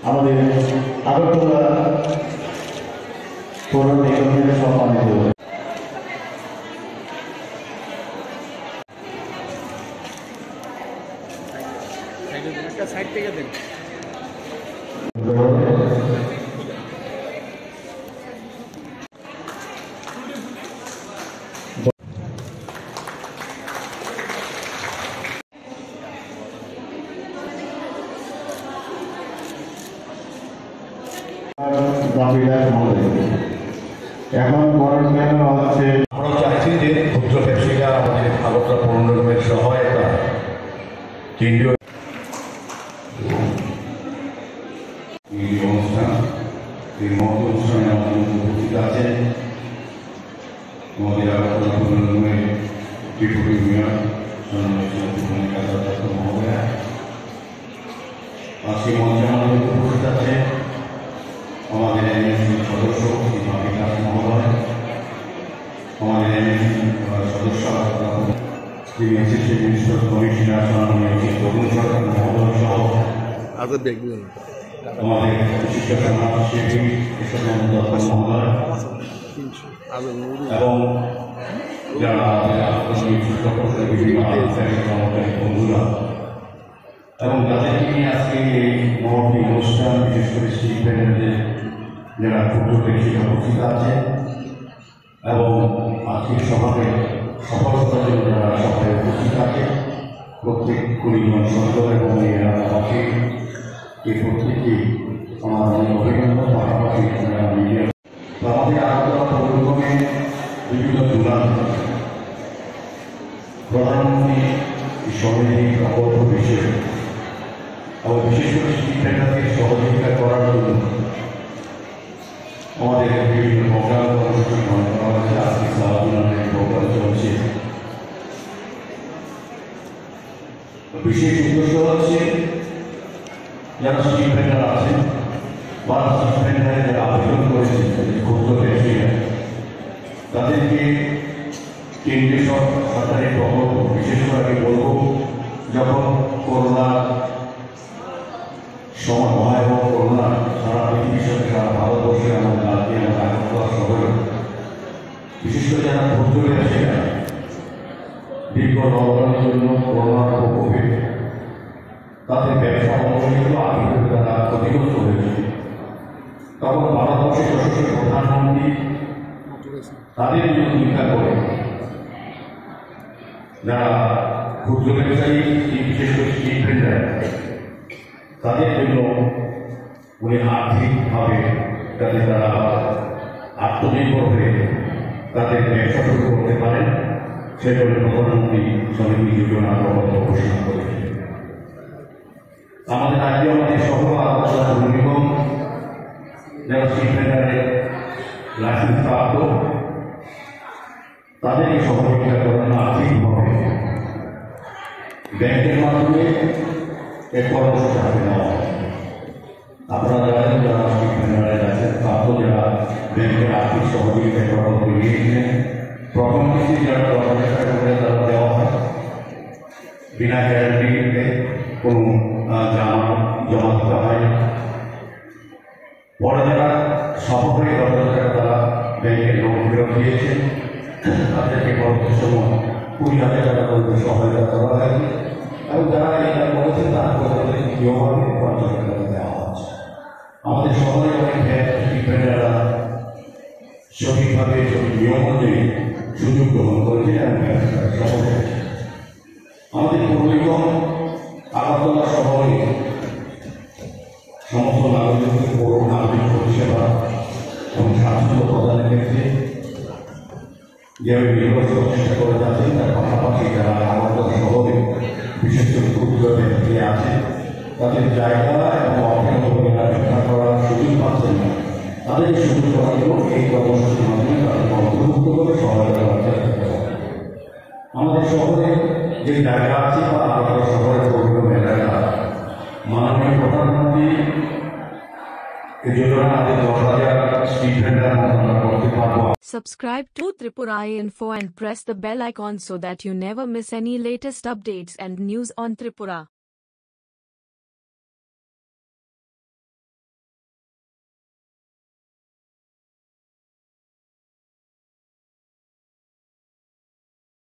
আমাদের আগরতলা পৌর নিগম থেকে সম্মানিত সাইড থেকে দেন। এখন পড়াশোনা হচ্ছে আমরা চাইছি যে ক্ষুদ্র ব্যবসায়ীরা আমাদের আগরতলা পৌর নিগমের সহায়তা কেন্দ্রীয় এই অনুষ্ঠান এই মহৎ অনুষ্ঠানে আমাদের উপস্থিত আছেন আমাদের আগরতলা পৌর নিগমের ডেপুটি মেয়র মহোদয়া। আজকে মঞ্চে আমাদের উপস্থিত আছে আমাদের এনএসি সদস্য বিকাশ মহোদয়, আমাদের এনএসি সদস্য যিনি অ্যাসিস্ট্যান্ট মিনিস্টার কমিশনার সম্মানীয় তরুণ সরকার মহোদয় সহ আমাদের শিক্ষা সমাজসেবী মহোদয় এবং যারা বন্ধুরা এবং যাদেরকে নিয়ে আজকে এই মহৎ অনুষ্ঠান বিশেষ করে স্ট্রিট ভেন্ডারদের যারা ক্ষুদ্র ব্যবসায়ীরা উপস্থিত আছে এবং আজকের সভাতে সফলতার জন্য যারা সভায় উপস্থিত আছে প্রত্যেক কুড়িজন সুন্দর এবং এই এলাকাবাসী এই প্রত্যেককেই আমার অভিনন্দন পাশাপাশি মিডিয়া আমাদের আগরতলা পৌর নিগমে বিভিন্ন দুর্নাম প্রধানমন্ত্রী সমিতি প্রকল্প বিষয়ে এবং বিশেষ করে শিক্ষার্থীদের সহযোগিতা করার জন্য আমাদের বিভিন্ন প্রোগ্রাম কর্মসূচি গ্রহণ করা হয়েছে। আজকে সাহায্যের প্রোগ্রাম চলছে। বিশেষ উদ্দেশ্য হচ্ছে যারা শিক্ষার্থীরা আছেন বা শিক্ষার্থীরা যারা আবেদন করেছেন ক্ষুদ্র ব্যবসায়ীরা তাদেরকে কেন্দ্রীয় সরকারের প্রকল্প বিশেষ করে আমি বলব যখন করোনা সময় ভয়াবহ করোনা সারা পৃথিবীর সাথে সারা ভারতবর্ষে আমাদের রাজ্যে আমাদের আগরতলা শহরে বিশেষ করে যারা ক্ষুদ্র ব্যবসায়ীরা দীর্ঘ লকডাউনের জন্য করোনার প্রকোপে তাদের ব্যবসা অবহেলিত আর্থিক তারা ক্ষতিগ্রস্ত হয়েছে। তখন ভারতবর্ষের যশস্বী প্রধানমন্ত্রী তাদের জন্য চিন্তা করে যারা ক্ষুদ্র ব্যবসায়ী বিশেষ করে স্ট্রিট ভেন্ডার তাদের জন্য উনি আর্থিকভাবে যাতে তারা আত্মনির্ভর হয়ে তাদের ব্যবসা শুরু করতে পারেন সেজন্য প্রধানমন্ত্রী সমিতি যোজনা প্রকল্প ঘোষণা করেছে। আমাদের রাজ্যে আমাদের সহ আগরতলা পৌর নিগম যারা স্ট্রিট ভেন্ডারের লাইসেন্স প্রাপ্ত তাদেরকে সহযোগিতা করানো আর্থিকভাবে ব্যাংকের মাধ্যমে এর কর্মসূচি হাতে নেওয়া হয়। আপনারা জানেন যারা স্ট্রিট ভেন্ডারের লাইসেন্স প্রাপ্ত যারা ব্যাংকের আর্থিক সহযোগিতা প্রকল্প নিয়েছিলেন প্রথম কিস্তি যারা 10,000 টাকা করে তারা দেওয়া হয় বিনা গ্যারান্টিতে কোনো জমা দিতে হয়। পরে যারা সফল হয়ে 10,000 টাকা তারা ব্যাংকের লোন ফেরত দিয়েছেন তাদেরকে পরবর্তী সময় 20,000 টাকা পর্যন্ত সহায়তা করা হয়েছে এবং যারা এটা করেছে তারা তাদেরকে নিয়মভাবে 50,000 টাকা দেওয়া হচ্ছে। আমাদের শহরে অনেক ভ্যান্ডাররা সঠিকভাবে নিয়ম অনুযায়ী সুযোগ গ্রহণ করেছে এবং ব্যবসা সফল হয়েছে। আমাদের পৌর নিগম আগরতলা শহরে সমস্ত নাগরিকদের পৌর নাগরিক পরিষেবা এবং স্বাস্থ্য প্রদানের ক্ষেত্রে যেভাবে নির্ভরশীল চেষ্টা করে যাচ্ছেন তার পাশাপাশি যারা আগরতলা শহরে বিশেষ করে ক্ষুদ্র ব্যক্তি আছে তাদের জায়গা এবং অর্থনীতি ব্যবসা করার সুযোগ পাচ্ছেন না তাদেরকে সুযোগ করার জন্য এই কর্মসূচির মাধ্যমে তাদেরকে অন্তর্ভুক্ত করে সহায়তা করার চেষ্টা করা। আমাদের শহরে যে জায়গা আছে বা আগরতলা শহরের বিভিন্ন এলাকা মাননীয় প্রধানমন্ত্রী এই যোজনা আমাদের 10,000 স্ট্রিট ভেন্ডার আমরা করতে পারবো। Subscribe to Tripura Info and press the bell icon so that you never miss any latest updates and news on Tripura.